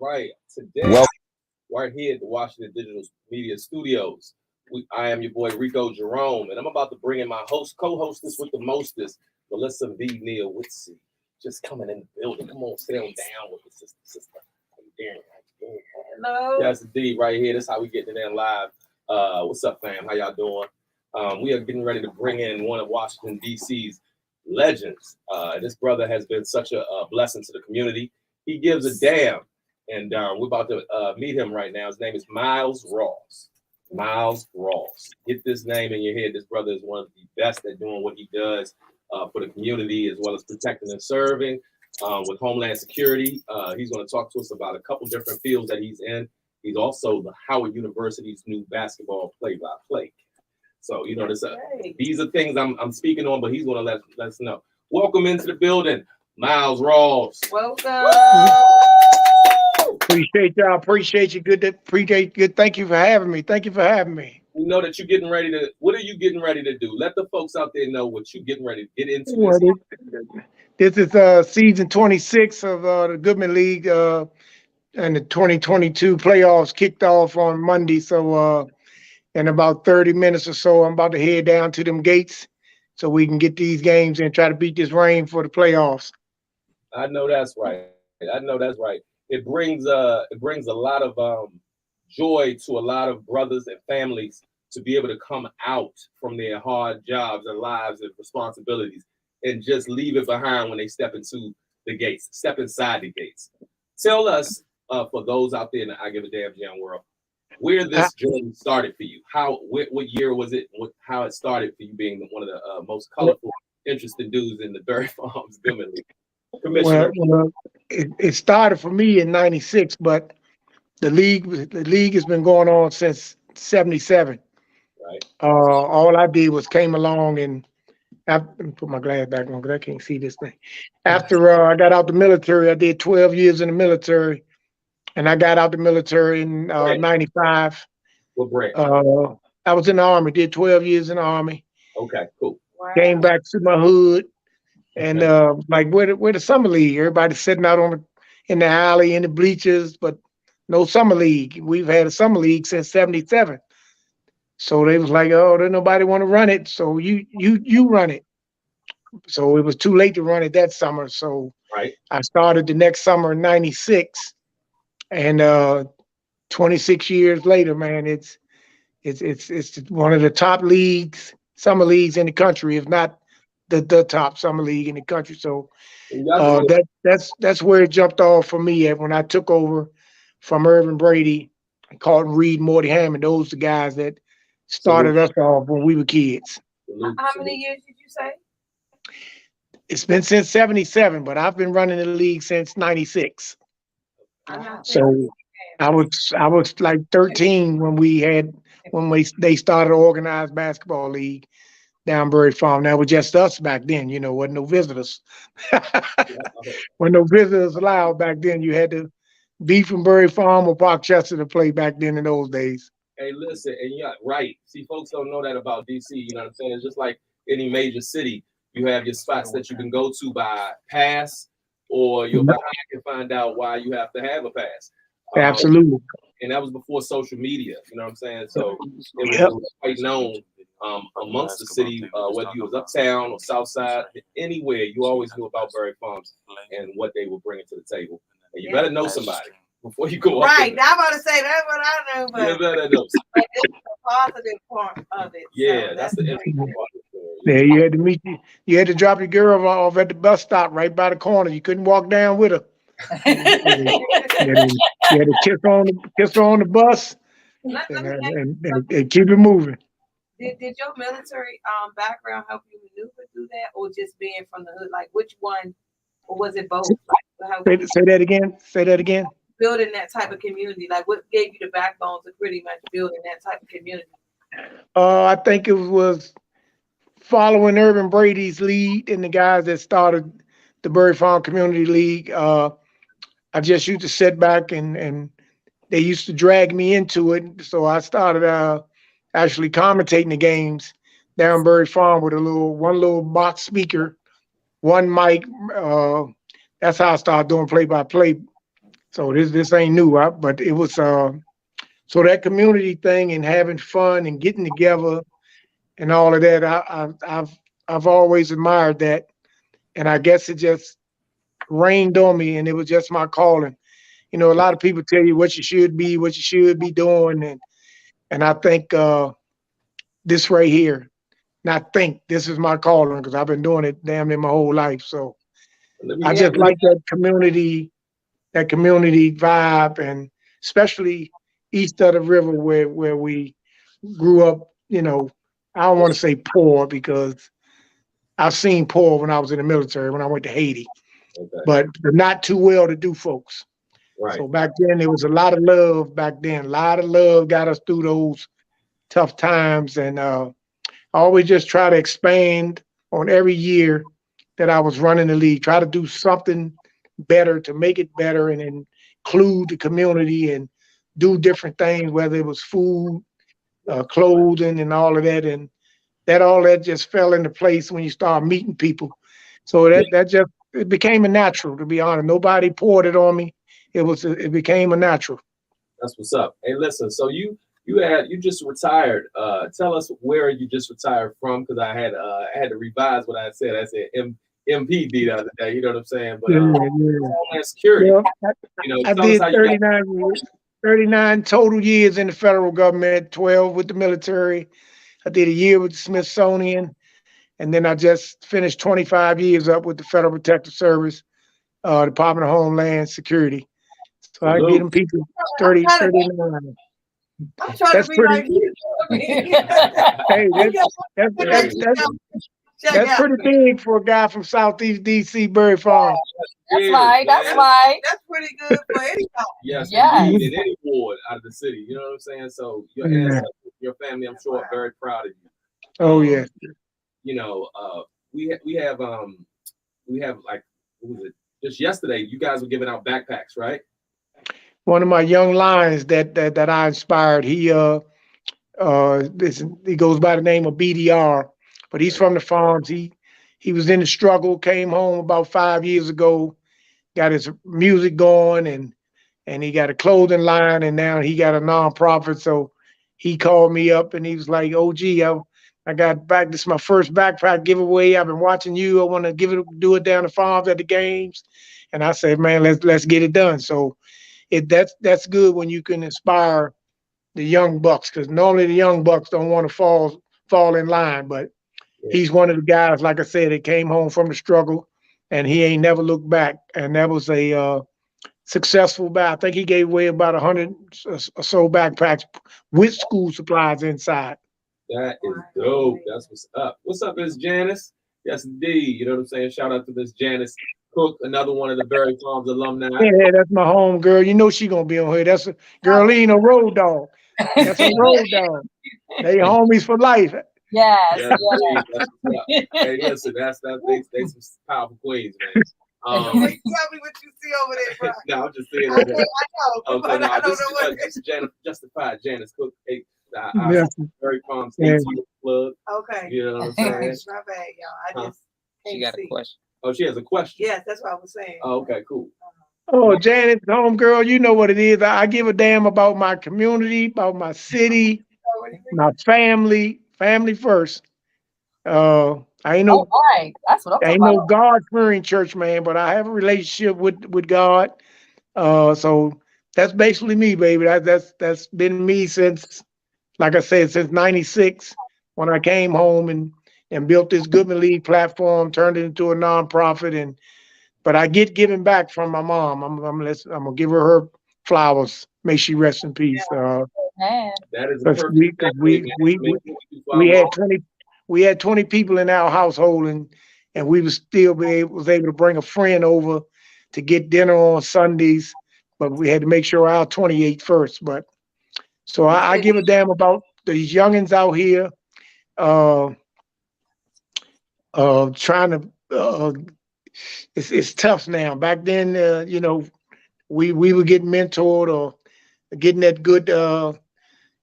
All right. Today, right here at the Washington Digital Media Studios, I am your boy Rico Jerome, and I'm about to bring in my co-hostess with the mostest, Melissa V. Neal Whitsey, just coming in the building. Come on, sit on down with the sister. Hello. That's the D right here. That's how we getting it in live. What's up, fam? How y'all doing? We are getting ready to bring in one of Washington, D.C.'s legends. This brother has been such a blessing to the community. He gives a damn. And we're about to meet him right now. His name is Miles Rawls. Miles Rawls. Get this name in your head. This brother is one of the best at doing what he does for the community, as well as protecting and serving with Homeland Security. He's going to talk to us about a couple different fields that he's in. He's also the Howard University's new basketball play-by-play. So, you know, these are things I'm speaking on, but he's going to let us know. Welcome into the building, Miles Rawls. Welcome. Appreciate y'all. Appreciate you. Good. Thank you for having me. We know that you're getting ready to. What are you getting ready to do? Let the folks out there know what you're getting ready to get into. This is season 26 of the Goodman League, and the 2022 playoffs kicked off on Monday. So in about 30 minutes or so, I'm about to head down to them gates so we can get these games and try to beat this rain for the playoffs. I know that's right. It brings a lot of joy to a lot of brothers and families to be able to come out from their hard jobs and lives and responsibilities and just leave it behind when they step inside the gates. Tell us, for those out there in the I Give a Damn Jam world, where this journey started for you. What year was it? How it started for you being one of the most colorful, interesting dudes in the Berry Farms Goodman League? Commissioner. Well, it started for me in '96, but the league has been going on since '77. Right. All I did was came along and let me put my glass back on because I can't see this thing. After I got out the military, I did 12 years in the military, and I got out the military in '95. What branch? I was in the Army. Did 12 years in the Army. Okay, cool. Wow. Came back to my hood. And like where the summer league, everybody's sitting out in the alley in the bleachers, but no summer league. We've had a summer league since '77. So they was like, oh, there's nobody want to run it, so you run it. So it was too late to run it that summer. So right. I started the next summer in '96, and 26 years later, man, it's one of the top summer leagues in the country, if not the top summer league in the country. So that's where it jumped off for me when I took over from Irvin Brady, Carlton Reed, Morty Hammond. Those the guys that started us off when we were kids. How many years did you say? It's been since '77, but I've been running the league since '96. So I was like 13 when they started an organized basketball league down Berry Farm. That was just us back then, wasn't no visitors. When no visitors allowed back then, you had to be from Berry Farm or Parkchester to play back then in those days. Hey, listen, and yeah, right. See, folks don't know that about DC, you know what I'm saying? It's just like any major city, you have your spots that you can go to by pass, or you'll can find out why you have to have a pass. Absolutely. And that was before social media, you know what I'm saying? So it was quite known amongst the city, whether you was uptown or south side, anywhere, you always knew about Berry Farms and what they were bringing to the table. And you better know somebody before you go up. Right, I'm about to say that's what I know, but you better know. But it's the positive part of it. Yeah, so that's the interesting part of the story. Yeah, you had to meet you had to drop your girl off at the bus stop right by the corner. You couldn't walk down with her. You had to kiss her on the bus and keep it moving. Did your military background help you maneuver through that, or just being from the hood? Like which one, or was it both? Say that again. Building that type of community, like what gave you the backbone to pretty much building that type of community? I think it was following Urban Brady's lead and the guys that started the Berry Farm Community League. I just used to sit back and they used to drag me into it. So I started actually commentating the games down Berry Farm with one little box speaker, one mic. That's how I started doing play-by-play. So this ain't new, but it was so that community thing and having fun and getting together and all of that. I've always admired that, and I guess it just rained on me, and it was just my calling. You know, a lot of people tell you what you should be doing, and I think this right here, and I think this is my calling because I've been doing it damn near my whole life. So I just like that community vibe, and especially east of the river where we grew up. You know, I don't want to say poor because I've seen poor when I was in the military when I went to Haiti, but not too well to do folks. Right. So back then there was a lot of love. Back then, a lot of love got us through those tough times, and I always just try to expand on every year that I was running the league. Try to do something better to make it better and include the community and do different things, whether it was food, clothing, and all of that. And all that just fell into place when you start meeting people. So it became a natural, to be honest. Nobody poured it on me. It became a natural. That's what's up. Hey, listen. So you just retired. Tell us where you just retired from, because I had to revise what I said. I said MPD the other day. You know what I'm saying? But Homeland Security. Yeah, I did 39 years. 39 total years in the federal government, 12 with the military. I did a year with the Smithsonian, and then I just finished 25 years up with the Federal Protective Service, Department of Homeland Security. So I get them people 39. I'm trying to be like you. Hey, that's pretty big for a guy from Southeast DC, Berry Farm. That's right. That's right. That's pretty good for anybody. Yes, Yes. indeed, in any ward out of the city. You know what I'm saying? So your ancestors, your family, I'm sure, are very proud of you. Oh yeah. You know, we have like, what was it? Just yesterday, you guys were giving out backpacks, right? One of my young lions that I inspired, he goes by the name of BDR, but he's from the farms. He was in the struggle, came home about 5 years ago, got his music going, and he got a clothing line, and now he got a nonprofit. So he called me up and he was like, "OG, I got back. This is my first backpack giveaway. I've been watching you. I want to do it down the farms at the games." And I said, "Man, let's get it done." So that's good when you can inspire the young bucks, because normally the young bucks don't want to fall in line, but he's one of the guys, like I said, that came home from the struggle and he ain't never looked back. And that was a successful I think he gave away about 100 or so backpacks with school supplies inside. That is dope. That's what's up. What's up, Miss Janice? Yes, indeed. You know what I'm saying? Shout out to Miss Janice Cook, another one of the Berry Farms alumni. Yeah, that's my home girl. You know she gonna be on here. That's a Girlene, a road dog. That's a road dog. They homies for life. Yes. Yes, indeed. That's what's up. Hey, listen, they some powerful queens, man. Tell me what you see over there, bro. No, I'm just saying. I know, but I don't know what. Just justified Janice Cook. Hey, Yes. Berry Farms Yeah. plug. Okay. You know what I'm saying? My bad, y'all. I just She got a question. Oh, she has a question. Yes, that's what I was saying. Oh, okay, cool. Oh, Janet, home girl, you know what it is. I give a damn about my community, about my city, my family first. I ain't no All right. That's what I'm talking ain't no about. God-fearing church man, but I have a relationship with God. So that's basically me, baby. That's been me since, like I said, since '96 when I came home and built this Goodman League platform, turned it into a nonprofit, but I get giving back from my mom. I'm gonna give her flowers. May she rest in peace. Man. That is Because we had 20 people in our household, and we was able to bring a friend over to get dinner on Sundays, but we had to make sure our 28 first. But so I give a damn about these youngins out here. trying to, it's tough now. Back then, you know, we were getting mentored or getting that good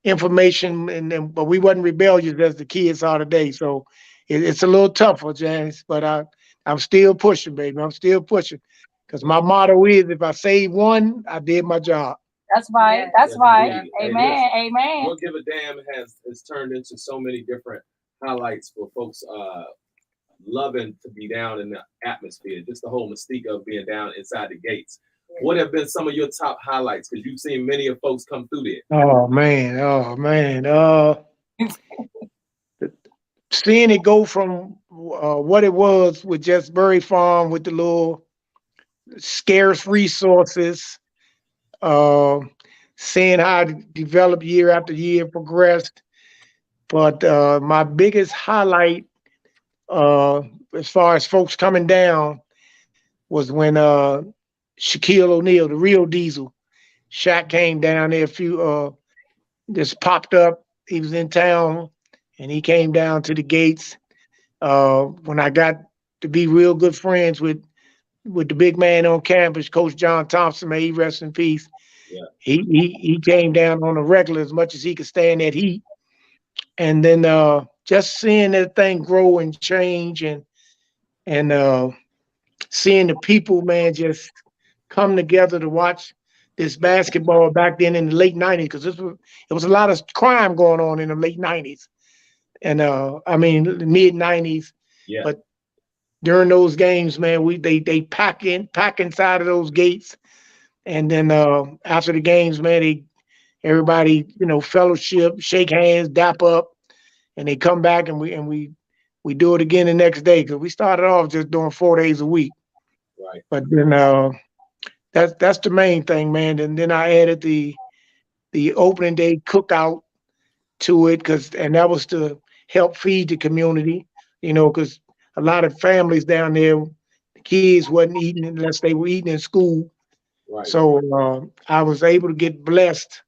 information, but we wasn't rebellious as the kids are today. So it's a little tougher, James. But I'm still pushing, baby. I'm still pushing because my motto is, if I save one, I did my job. That's right. Yes, That's yes, right. indeed. Hey, Amen. listen, Amen. Don't Give a Damn has turned into so many different highlights for folks loving to be down in the atmosphere, just the whole mystique of being down inside the gates. What have been some of your top highlights? Because you've seen many of folks come through there. Oh man, oh man. Seeing it go from what it was with just Berry Farm with the little scarce resources, uh, seeing how it developed year after year progressed. But my biggest highlight, uh, as far as folks coming down, was when Shaquille O'Neal, the real Diesel, Shaq came down there. A few just popped up. He was in town, and he came down to the gates. When I got to be real good friends with the big man on campus, Coach John Thompson, may he rest in peace. Yeah. He came down on the regular as much as he could stand that heat. And then just seeing that thing grow and change, and seeing the people, man, just come together to watch this basketball back then in the late '90s, because it was a lot of crime going on in the late '90s, and I mean the mid '90s. Yeah. But during those games, man, they pack inside of those gates, and then after the games, man, everybody, you know, fellowship, shake hands, dap up, and they come back, and we do it again the next day, because we started off just doing 4 days a week. Right. But then that's the main thing, man. And then I added the opening day cookout to it, and that was to help feed the community, you know, because a lot of families down there, the kids wasn't eating unless they were eating in school. Right. So I was able to get blessed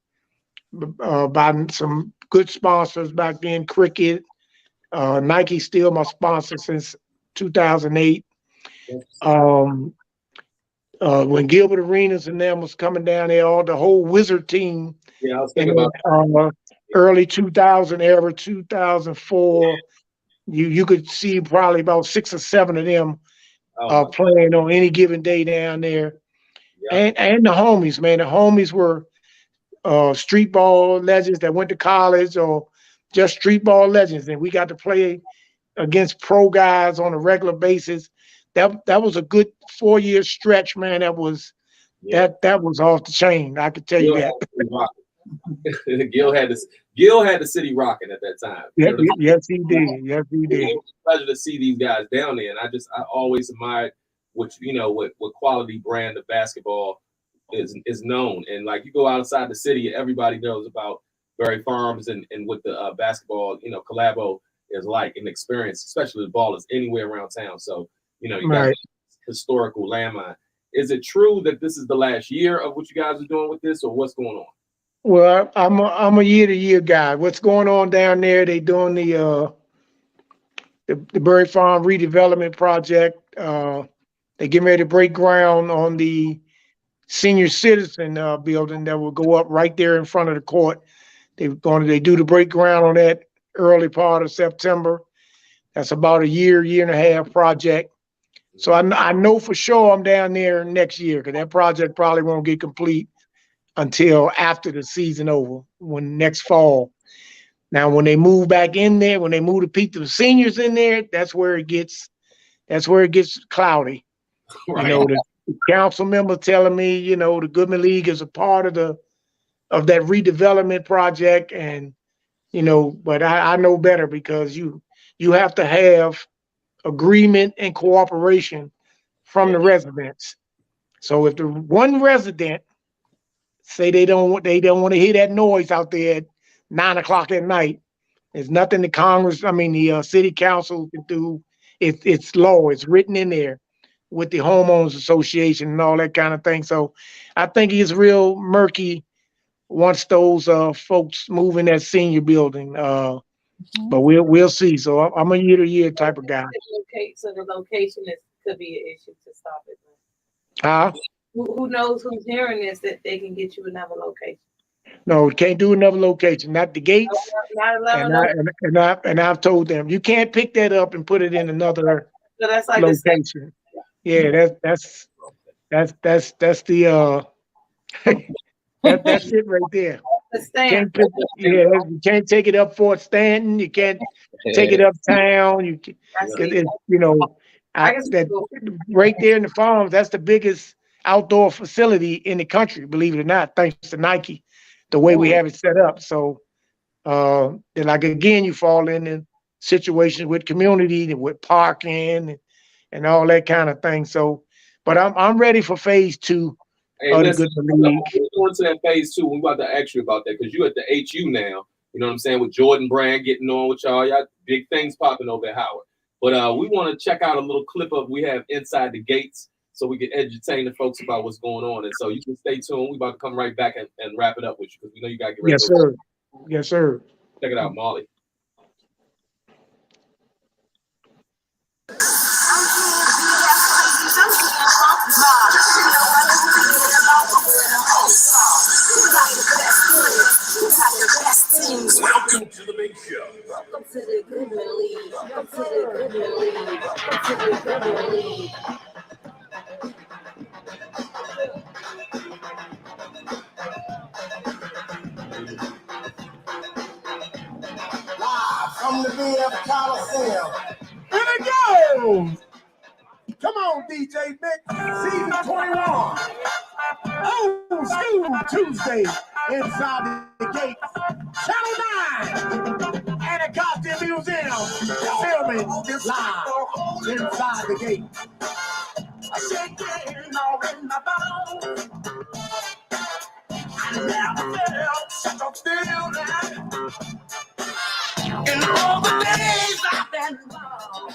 by some good sponsors back then. Cricket, Nike, still my sponsor since 2008. When Gilbert Arenas and them was coming down there, all the whole Wizard team. Yeah, I was thinking about early 2000 era, 2004. You could see probably about 6 or 7 of them playing on any given day down there. Yeah. And the homies, man. The homies were street ball legends that went to college, or just street ball legends, and we got to play against pro guys on a regular basis. That was a good 4-year stretch, man. That was off the chain. I could tell you that. Gil had the city rocking at that time. Yes, he did. Yes, he did. It was a pleasure to see these guys down there, and I always admired what quality brand of basketball is known. And like, you go outside the city, everybody knows about Berry Farms and what the basketball, collabo is like, an experience, especially the ball is anywhere around town. So, you got historical landmine. Is it true that this is the last year of what you guys are doing with this, or what's going on? Well, I'm a year-to-year guy. What's going on down there? They doing the Berry Farm redevelopment project. They getting ready to break ground on the senior citizen building that will go up right there in front of the court. They do the break ground on that early part of September. That's about a year and a half project. So I know for sure I'm down there next year, because that project probably won't get complete until after the season over, next fall. Now, when they move back in there, when they move the seniors in there, that's where it gets cloudy. Right. The council member telling me, the Goodman League is a part of that redevelopment project, and but I know better, because you have to have agreement and cooperation from the residents. So if the one resident say they don't want to hear that noise out there at 9 o'clock at night, there's nothing the city council can do. It's law. It's written in there with the homeowners association and all that kind of thing. So I think it's real murky once those folks move in that senior building. but we'll see. So I'm a year to year type of guy. So the location could be an issue to stop it. Huh? Who knows who's hearing this that they can get you another location? No, can't do another location. Not the gates. Not allowing And I've told them you can't pick that up and put it in another so that's like the same. location. Yeah, that's the that's it right there. The stand. You can't take it up Fort Stanton. You can't take it uptown. Right there in the farms. That's the biggest outdoor facility in the country, believe it or not, thanks to Nike, the way we have it set up. So, and like again, you fall in situations with community and with parking and all that kind of thing. So, but I'm ready for phase 2. Hey, listen, we're going to that phase 2. We're about to ask you about that because you at the HU now. You know what I'm saying? With Jordan Brand getting on with y'all big things popping over at Howard. But we want to check out a little clip of we have Inside the Gates so we can entertain the folks about what's going on. And so you can stay tuned. We're about to come right back and wrap it up with you because we know you got to get ready. Yes, sir. Yes, sir. Check it out, Molly. Welcome to the big show. Welcome to the Goodman League. Welcome to the Goodman League. Welcome to the Goodman League. Live from the BF Coliseum. Here it goes. Come on, DJ Nick. Season 21. Old School Tuesday. Inside the Gates. Channel 9. And the Costume Museum. Filming live inside the gate. I said, getting all in my bones. I never felt such a feeling. In all the days I've been alone.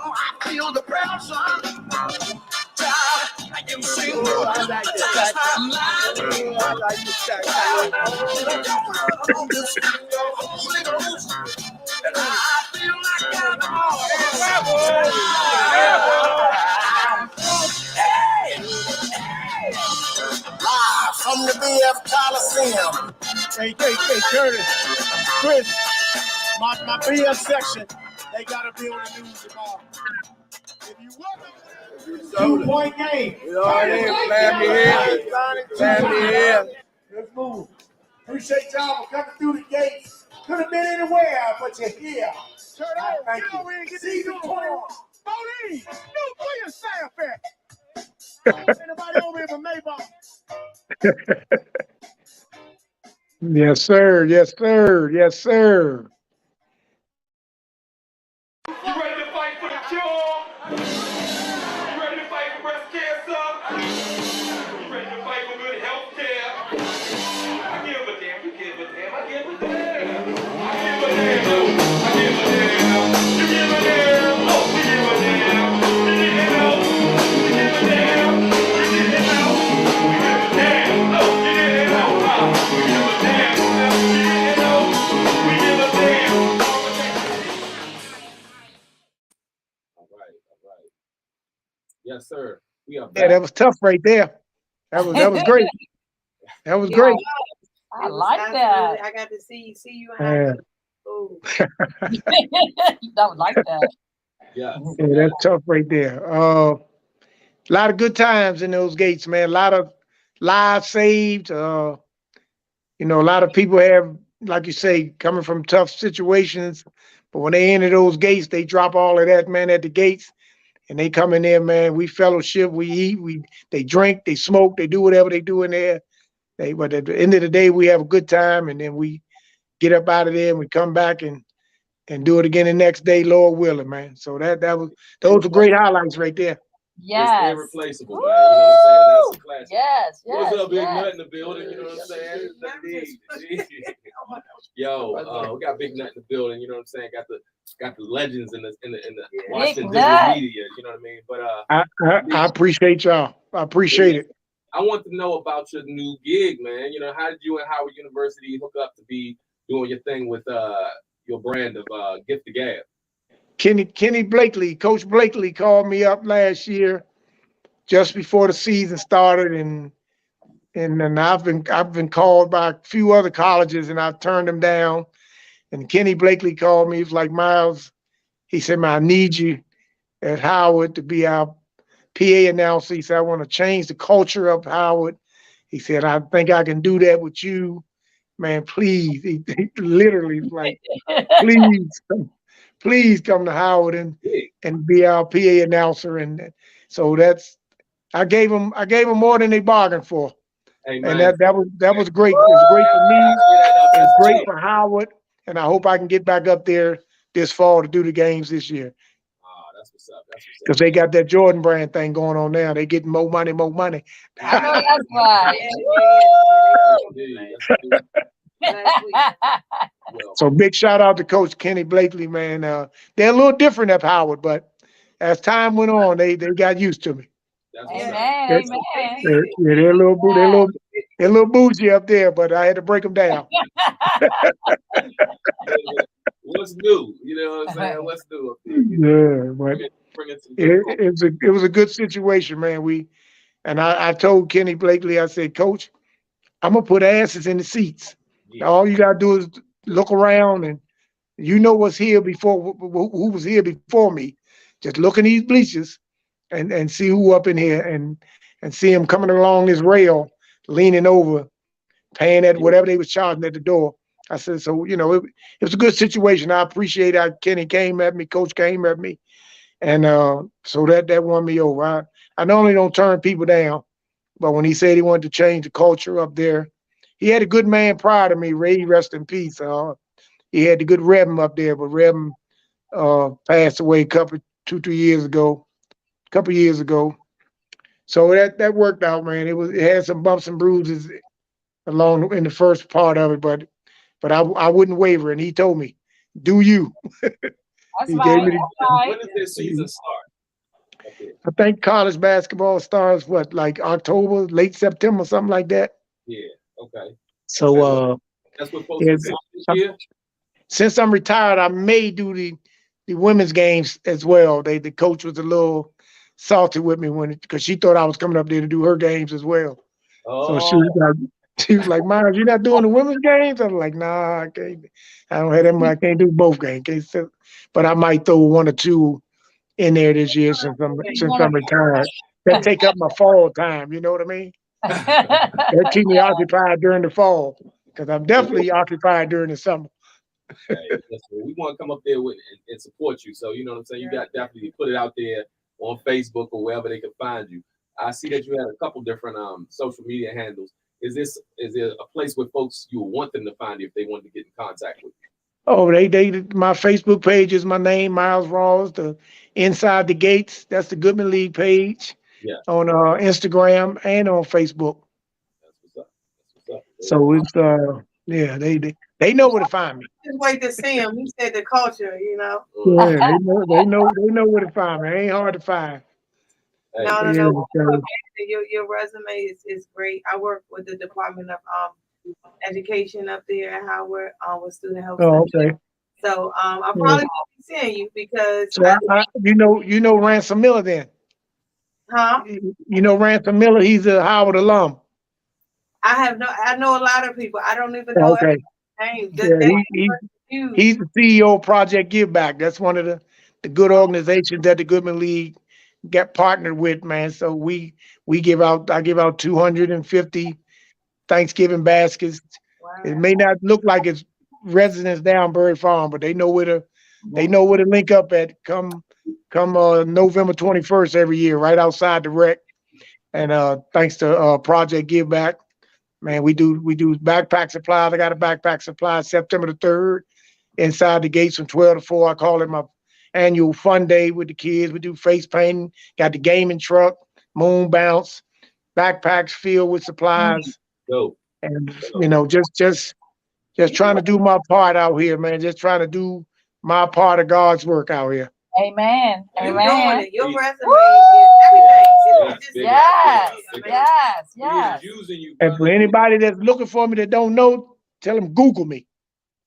I feel the pressure. I can sing I like that. I like I feel like live from the BF Coliseum. Hey, Curtis, Chris, my BF section, they gotta be on the news tomorrow. If you want 2-point game. We already glad me here. Glad me here. Let's move. Appreciate y'all for coming through the gates. Could have been anywhere, but you're here. Turn out. Thank you. Season 21. Pauline, where your staff at? Anybody over here from Maybach? Yes, sir. Yes, sir. Yes, sir. You ready to fight for the cure? You ready to fight for breast cancer? You ready to fight for good health care? I give a damn, you give a damn, I give a damn. I give a damn, I give a damn. You give a damn, oh, we give a damn. You didn't know, you give a damn. You didn't know, we give a damn. Oh, you didn't know, we give a damn. You didn't know, we give a damn. Yes, sir. We are back. Yeah, that was tough right there. That was great. That was great. I like that. I got to see you. Yeah. Don't like that. Yeah. Yeah, that's tough right there. A lot of good times in those gates, man. A lot of lives saved. A lot of people have, like you say, coming from tough situations, but when they enter those gates, they drop all of that, man, at the gates. And they come in there, man. We fellowship, we eat, they drink, they smoke, they do whatever they do in there. But at the end of the day, we have a good time, and then we get up out of there and we come back and do it again the next day, Lord willing, man. So those are great highlights right there. Yes. It's irreplaceable, man. You know what I'm saying? That's a classic. Yes. What's up, Big Nut in the building? You know what I'm saying? Yo, we got Big Nut in the building. You know what I'm saying? Got the legends in the Washington media. You know what I mean? But I appreciate y'all. I appreciate it. I want to know about your new gig, man. You know, how did you and Howard University hook up to be doing your thing with your brand of Gift the Gab? Kenny Blakely, Coach Blakely called me up last year just before the season started, and then I've been called by a few other colleges and I've turned them down. And Kenny Blakely called me. He was like, Miles, he said, man, I need you at Howard to be our PA announcer. He said, I want to change the culture of Howard. He said, I think I can do that with you. Man, please. He literally was like, please come to Howard and be our PA announcer. And so I gave him more than they bargained for. Hey, And man. that was great. It was great for me. It's great for Howard. And I hope I can get back up there this fall to do the games this year. That's what's up. That's what's up. Because they got that Jordan brand thing going on now. They getting more money. I know that's right. So big shout out to Coach Kenny Blakely, man. They're a little different at Howard, but as time went on, they got used to me. Amen. They're a little bougie up there, but I had to break them down. What's new? You know what I'm saying? What's new? Yeah, but it was a good situation, man. I told Kenny Blakely, I said, Coach, I'm gonna put asses in the seats. Yeah. All you gotta do is look around, and you know what's here before who was here before me. Just look in these bleachers and see who up in here and see him coming along this rail, leaning over, paying at whatever they was charging at the door. I said, so, you know, it was a good situation. I appreciate that Kenny came at me, Coach came at me. And so that won me over. I normally don't turn people down, but when he said he wanted to change the culture up there, he had a good man prior to me, Ray, rest in peace. He had the good Revin up there, but Revin passed away a couple years ago. So that worked out, man. It had some bumps and bruises along in the first part of it, but I wouldn't waver. And he told me, "Do you?" That's right. When does this season start? Okay. I think college basketball starts like October, late September, something like that. Yeah. Okay. So that's what folks this year. Since I'm retired, I may do the women's games as well. The coach was a little salty with me because she thought I was coming up there to do her games as well. Oh. So she was like, Miles, you're not doing the women's games? I was like, nah, I can't. I don't have them. I can't do both games. But I might throw one or two in there this year since I'm retired. That take up my fall time. You know what I mean? That keep me occupied during the fall because I'm definitely occupied during the summer. Hey, we want to come up there and support you. So, you know what I'm saying? You got definitely put it out there on Facebook or wherever they can find you. I see that you had a couple different social media handles. Is there a place where folks you want them to find you if they want to get in contact with you? Oh, my Facebook page is my name, Miles Rawls. The Inside the Gates, that's the Goodman League page. Yeah. On Instagram and on Facebook. That's what's up. So it's they know where to find me. Just wait to see him. He said the culture, you know. Yeah, they know where to find me. It ain't hard to find. No. Your resume is great. I work with the Department of Education up there at Howard with Student Health. Oh, okay. So I probably won't be seeing you because you know Ransom Miller then. Huh? You know Ransom Miller, he's a Howard alum. I know a lot of people. I don't even know every name. He's the CEO of Project Give Back. That's one of the good organizations that the Goodman League get partnered with, man. So I give out 250 Thanksgiving baskets. Wow. It may not look like it's residents down Bird Farm, but they know where to link up at come November 21st every year, right outside the rec. And thanks to Project Give Back, man, we do backpack supplies. I got a backpack supply September the 3rd inside the gates from 12 to 4. I call it my annual fun day with the kids. We do face painting, got the gaming truck, moon bounce, backpacks filled with supplies. Dope. And you know, just trying to do my part out here, man. Just trying to do my part of God's work out here. Amen. You're Amen. doing it. Your resume is everything. Just- big Yes, up, big up. yes, We yes, is using you, And for brother. anybody that's looking for me that don't know, tell them Google me.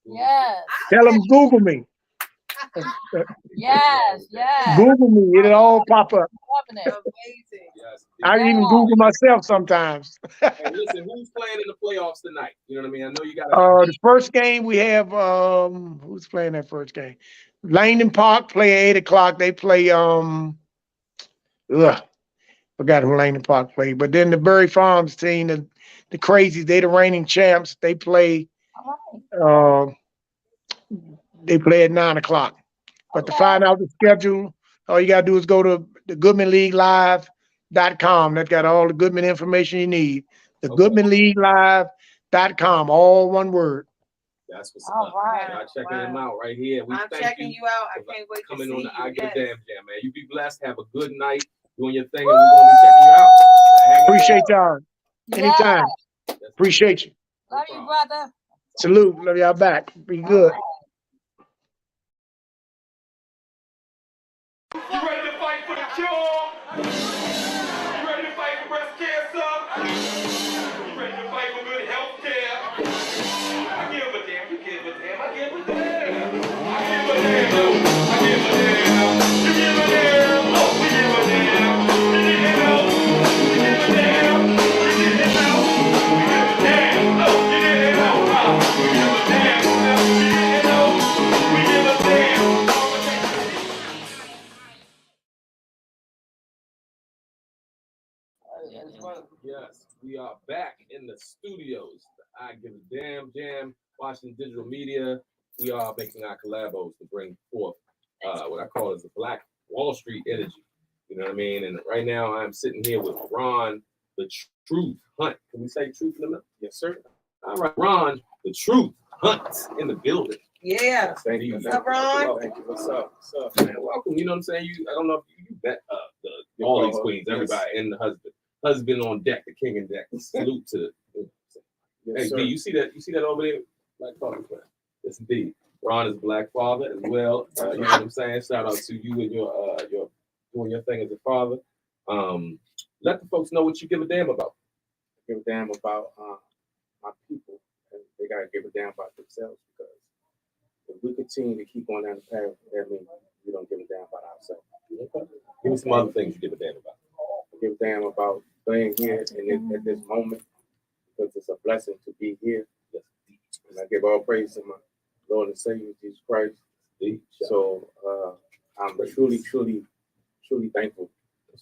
yes, Tell them Google me. yes, yes. Google me. It'll all pop up. Loving it. Amazing. Yes. I even Yeah. Google myself sometimes. Hey, listen, who's playing in the playoffs tonight? You know what I mean? I know you got The first game we have, who's playing that first game? Langdon Park play at 8 o'clock. They play, forgot who Langdon Park played. But then the Berry Farms team, the Crazies, they the reigning champs. They play, All right. they play at 9 o'clock. But to Okay. find out the schedule, all you gotta do is go to the GoodmanLeagueLive.com. That got all the Goodman information you need. The Okay. GoodmanLeagueLive.com, all one word. That's what's All up. right. Y'all checking him out right here. We I'm thank checking you out. I for can't wait to coming see on you. the I Give a Yes. Damn Jam, man. You be blessed. Have a good night doing your thing, and we're gonna be checking you out. Hang in Appreciate y'all. Yeah. Anytime. there. Appreciate you. No Love you, problem. brother. Salute. Love y'all back. Be good. You ready to fight for the cure? You ready to fight for breast cancer? You ready to fight for good health care? I give a damn, you give a damn, I give a damn. I give a damn, I give a damn. You give a damn, oh, we give a damn. You didn't know, we give a damn. You didn't know, we give a damn. Oh, you didn't know, we give a damn. You didn't know, we give a damn. Yes, we are back in the studios. The I Give a Damn Jam, Washington Digital Media. We are making our collabos to bring forth what I call is the Black Wall Street energy. You know what I mean? And right now I'm sitting here with Ron, the Truth Hunt. Can we say truth in a minute? Yes, sir. All right, Ron, the Truth Hunt in the building. Yeah. Thank you. What's up, Ron? Thank you. What's up? What's up, man? Welcome. You know what I'm saying? I don't know if you bet all these queens, everybody, and the husband on deck, the king in deck. Salute to. Hey, D, you see that? You see that over there? Black father, man. Yes, indeed. Ron is a black father as well. You know what I'm saying? Shout out to you and your doing your thing as a father. Let the folks know what you give a damn about. Give a damn about my people. And they gotta give a damn about themselves, because if we continue to keep on down the path, that means we don't give a damn about ourselves. Okay. Give me some other things you give a damn about. I give a damn about being here and at this moment, because it's a blessing to be here. And I give all praise to my Lord and Savior Jesus Christ. So I'm truly thankful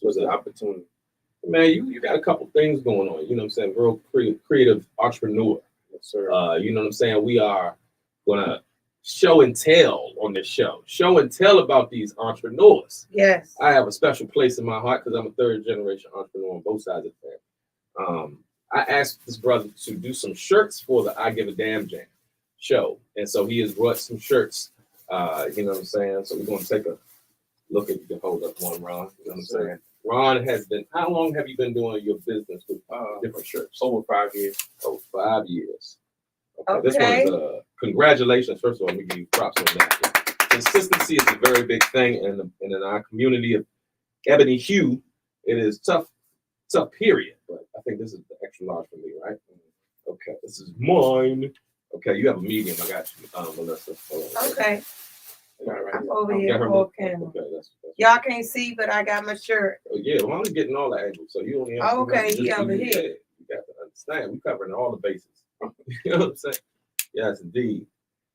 for the opportunity. Man, you got a couple things going on. You know what I'm saying? Real creative entrepreneur. Yes, sir. You know what I'm saying? We are gonna show and tell on this show. Show and tell about these entrepreneurs. Yes. I have a special place in my heart because I'm a third generation entrepreneur on both sides of the family. I asked this brother to do some shirts for the I Give a Damn Jam show. And so he has brought some shirts. You know what I'm saying? So we're gonna take a look if you can hold up one, Ron. You know what I'm saying? Ron has been, how long have you been doing your business with different shirts? Over 5 years. Oh, 5 years. Okay. This Okay. one's congratulations. First of all, let me give you props on that. Consistency is a very big thing, and in our community of ebony hue, it is tough period. But I think this is the extra large for me, right? Okay, this is mine. Okay, you have a medium. I got you, Melissa. Hold on. Okay. I'm over Got here her- for camera. Okay, that's Y'all can't see, but I got my shirt. yeah, well, I'm getting all the angles, so you only have Oh, okay, you he have to over just- here. yeah, you got to understand, we covering all the bases. You know what I'm saying? Yes, indeed.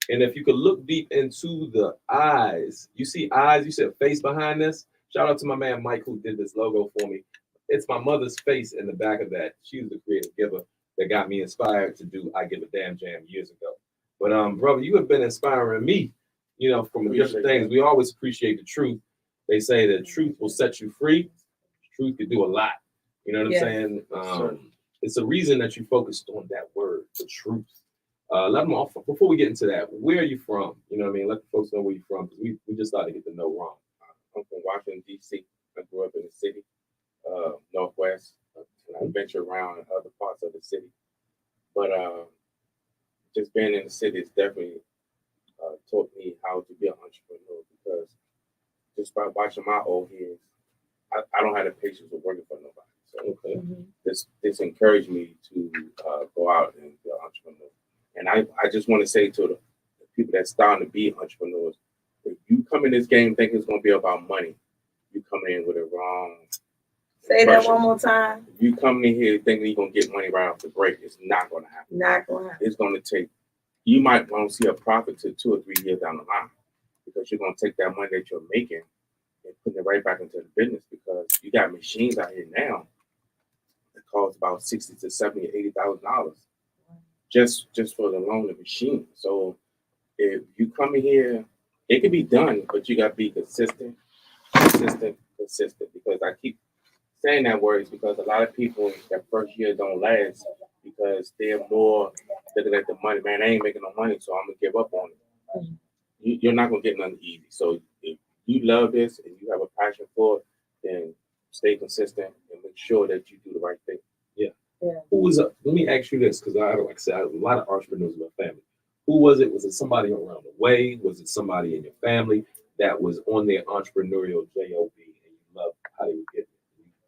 And if you could look deep into the eyes, you see eyes, you see a face behind this. Shout out to my man Mike who did this logo for me. It's my mother's face in the back of that. She was the creative giver that got me inspired to do I Give a Damn Jam years ago. But brother, you have been inspiring me, you know, from different things. We always appreciate the truth. They say the truth will set you free. Truth could do a lot. You know what I'm saying? It's a reason that you focused on that word, the truth. Let them off before we get into that. Where are you from? You know what I mean? Let the folks know where you're from, because we just started to get to know Ron. I'm from Washington, D.C. I grew up in the city, Northwest. I venture around in other parts of the city. But just being in the city has definitely taught me how to be an entrepreneur, because just by watching my old years, I don't have the patience of working for nobody. So Okay. this encouraged me to go out and be an entrepreneur. And I just want to say to the people that's starting to be entrepreneurs, if you come in this game thinking it's going to be about money, you come in with a wrong. Say that impression. one more time. If you come in here thinking you're going to get money right off the break, it's not going to happen. Not going to happen. It's going to take, you might want to see a profit to 2 or 3 years down the line, because you're going to take that money that you're making and putting it right back into the business, because you got machines out here now that cost about $60,000 to $70,000 to $80,000 just for the loan of machine. So if you come in here, it can be done, but you got to be consistent. Because I keep saying that word is because a lot of people that first year don't last because they're more looking at the money. Man, I ain't making no money, so I'm gonna give up on it. You're not gonna get nothing easy. So if you love this and you have a passion for it, then stay consistent and make sure that you do the right thing. Yeah. Yeah. Who was up? Let me ask you this, because like I said, I have a lot of entrepreneurs in my family. Who was it? Was it somebody around the way? Was it somebody in your family that was on their entrepreneurial job and you loved how they were getting it?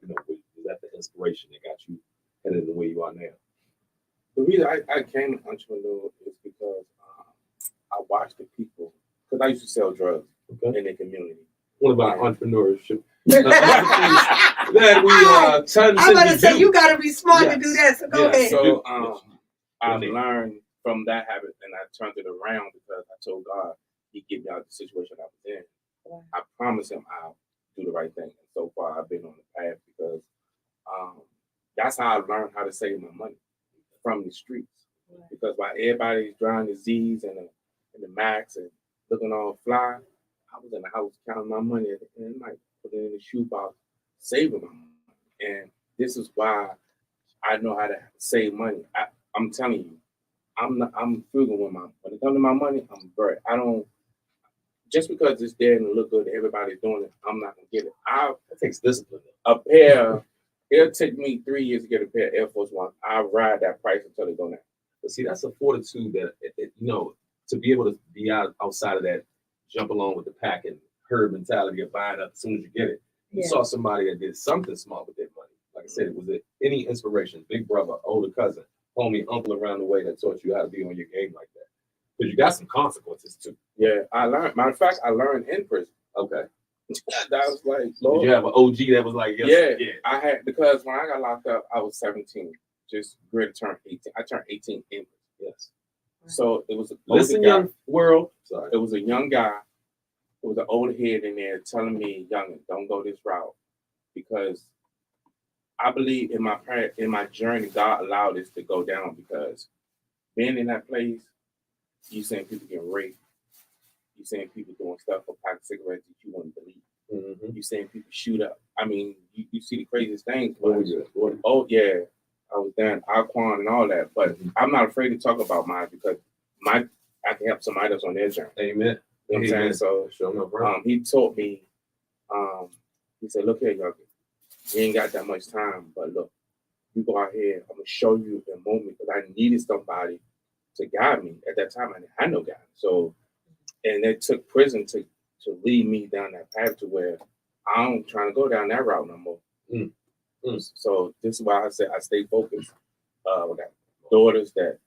You know, was that the inspiration that got you headed the way you are now? The reason I became an entrepreneur is because I watched the people, because I used to sell drugs in the community. What about entrepreneurship? That we tend I'm about to say do. you got to be smart Yes. to do that. So go Yes. ahead. So I've learned from that habit, and I turned it around because I told God He'd get me out of the situation I was in. Wow. I promised Him I'll do the right thing. And so far, I've been on the path because that's how I learned how to save my money, from the streets. Right. Because while everybody's driving the Z's and the Max and looking all fly, I was in the house counting my money at the end of the night, putting it in the shoebox, saving my money. And this is why I know how to save money. I'm telling you, I'm frugal when it comes to my money. I don't, just because it's there and it look good, everybody's doing it, I'm not gonna get it. It takes discipline. It'll take me 3 years to get a pair of Air Force One. I'll ride that price until they go down. But see, that's a fortitude that, you know, to be able to be outside of that, jump along with the pack and herd mentality of buying up as soon as you get it. You saw somebody that did something smart with their money. Like I said, was it any inspiration, big brother, older cousin, homie, uncle around the way that taught you how to be on your game like that? Because you got some consequences too. Yeah, I learned. Matter of fact, I learned in prison. Okay. That was like, Lord. Did you have an OG that was like, yes, yeah, I had, because when I got locked up, I was 17, just ready to turn 18. I turned 18 in prison. Yes. So it was a young world. Sorry. It was a young guy. It was an old head in there telling me, "Youngin, don't go this route," because I believe in my journey, God allowed this to go down, because being in that place, you seeing people getting raped, you seeing people doing stuff for pack of cigarettes that you wouldn't believe. Mm-hmm. You seeing people shoot up. I mean, you see the craziest things. Oh yeah, I was there in Aquan and all that, but I'm not afraid to talk about mine, because I can help somebody else on their journey. Amen. You know what I'm saying? So he taught me, he said, "Look here, young, you ain't got that much time, but look, you go out here, I'm gonna show you in a moment," because I needed somebody to guide me. At that time, I had no guide. So, and it took prison to lead me down that path to where I'm trying to go down that route no more. So this is why I say I stay focused. I got daughters that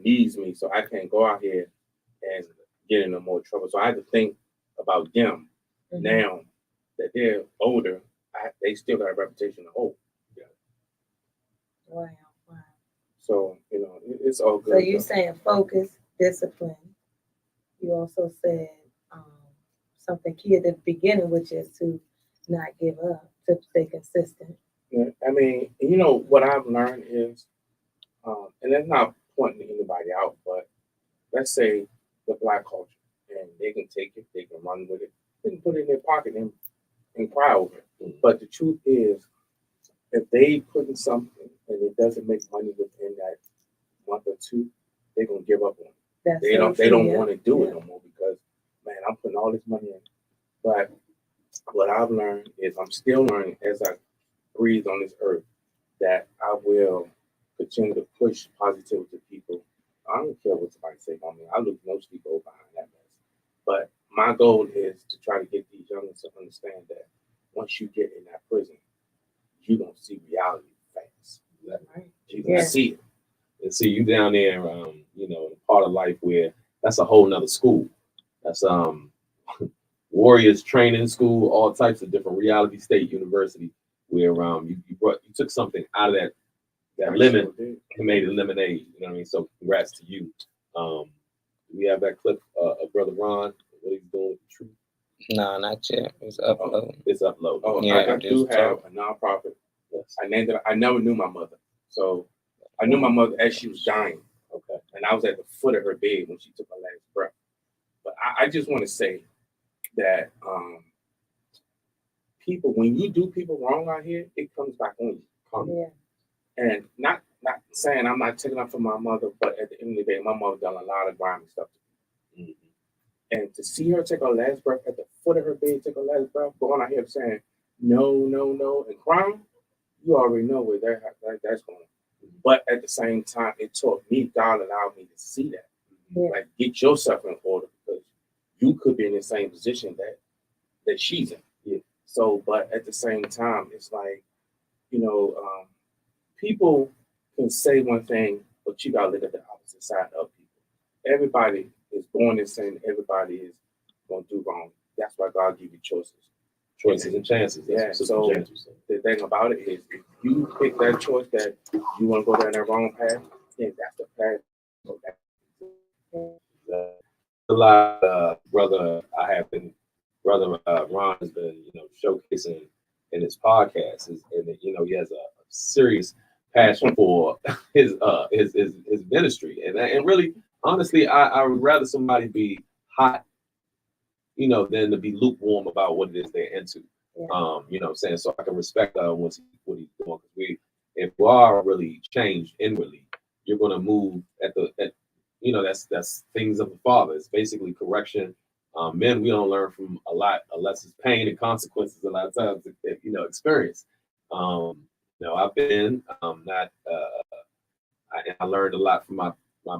needs me, so I can't go out here and get into more trouble. So I had to think about them now that they're older. They still got a reputation to hold. Yeah. Wow. So it's all good. So you're saying focus, discipline. You also said something key at the beginning, which is to not give up, to stay consistent. Yeah, I mean, what I've learned is, and that's not pointing anybody out, but let's say the Black culture, and they can take it, they can run with it, they can put it in their pocket and cry over it. But the truth is, if they put in something and it doesn't make money within that month or two, they're gonna give up on it. They don't want to do it no more, because, man, I'm putting all this money in. But what I've learned is, I'm still learning as I breathe on this earth, that I will continue to push positivity to people. I don't care what somebody say about me. I look no sleep over behind that mess. But my goal is to try to get these youngins to understand that once you get in that prison, you're gonna see reality fast. Right. You're gonna see it. And see you down there, you know, in a part of life where that's a whole nother school. That's Warriors Training School, all types of different Reality State University, where you took something out of that lemon and made it lemonade. You know what I mean? So congrats to you. We have that clip of Brother Ron, what he's doing with the truth. No, not yet. It's uploading. It's uploaded. Oh, Yeah, I do have a nonprofit. Yes. I named it. I never knew my mother, so I knew my mother as she was dying. Okay. And I was at the foot of her bed when she took her last breath. But I just want to say that people, when you do people wrong out here, it comes back on you. Yeah. And not saying I'm not taking up for my mother, but at the end of the day, my mother done a lot of grimy stuff. Mm-hmm. And to see her take her last breath at the foot of her bed, take her last breath, going out here saying no, no, no, and crying, you already know where that's going. But at the same time, it taught me, God allowed me to see that. Yeah. Like, get yourself in order because you could be in the same position that she's in. Yeah. So, but at the same time, it's like, you know, people can say one thing, but you gotta look at the opposite side of people. Everybody is born in sin. Everybody is gonna do wrong. That's why God give you choices. Choices and chances. Yeah. So the thing about it is, if you pick that choice that you want to go down that wrong path, then that's the path. A lot, brother Ron has been, you know, showcasing in his podcast, and you know, he has a serious passion for his ministry, and really, honestly, I would rather somebody be hot, you know, than to be lukewarm about what it is they're into. Yeah. You know what I'm saying? So I can respect what he's doing, because if we are really changed inwardly, you're gonna move at you know, that's things of the Father. It's basically correction. Men, we don't learn from a lot unless it's pain and consequences. A lot of times, you know, experience. You know, I've been I learned a lot from my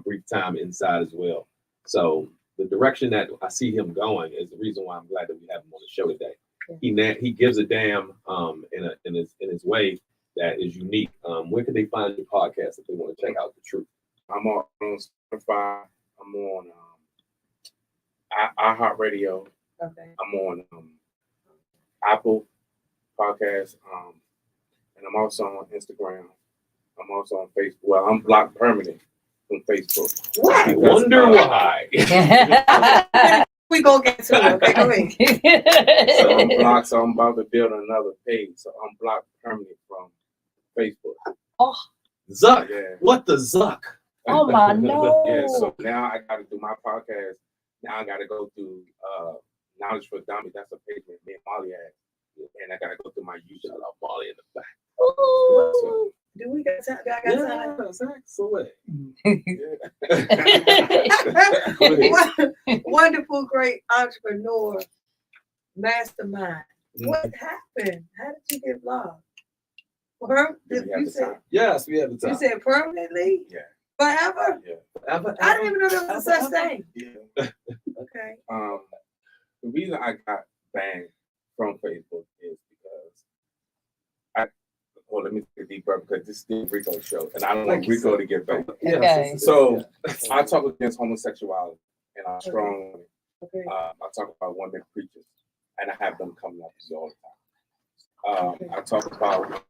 brief time inside as well. So the direction that I see him going is the reason why I'm glad that we have him on the show today. Yeah. He gives a damn in his way that is unique. Where can they find your podcast if they want to check out the truth? I'm on Spotify. I'm on iHeartRadio. Okay. I'm on Apple Podcasts. And I'm also on Instagram. I'm also on Facebook. Well, I'm blocked permanent from Facebook. I wonder why. We gonna get to it. Okay, go ahead. So I'm blocked. So I'm about to build another page. So I'm blocked permanent from Facebook. Oh, Zuck. Yeah. What the Zuck? oh my no. Yeah. So now I got to do my podcast. Now I got to go through Knowledge for Dummies. That's a page that me and Molly had. And I got to go through my YouTube. Shout out Molly in the back. So, Do we got time? I got time. So Wonderful, great entrepreneur, mastermind. What happened? How did you get blocked? You said yes, we have the time. you said permanently? Yeah. Forever? Yeah. I didn't even know there was a such thing. Yeah. Okay. The reason I got banned from Facebook is because let me take a deep breath because this is the Rico show, and I don't want Rico to get banned. Okay. So I talk against homosexuality, and I'm strong on it. Okay. I talk about women preachers, and I have them coming up to me all the time. I talk about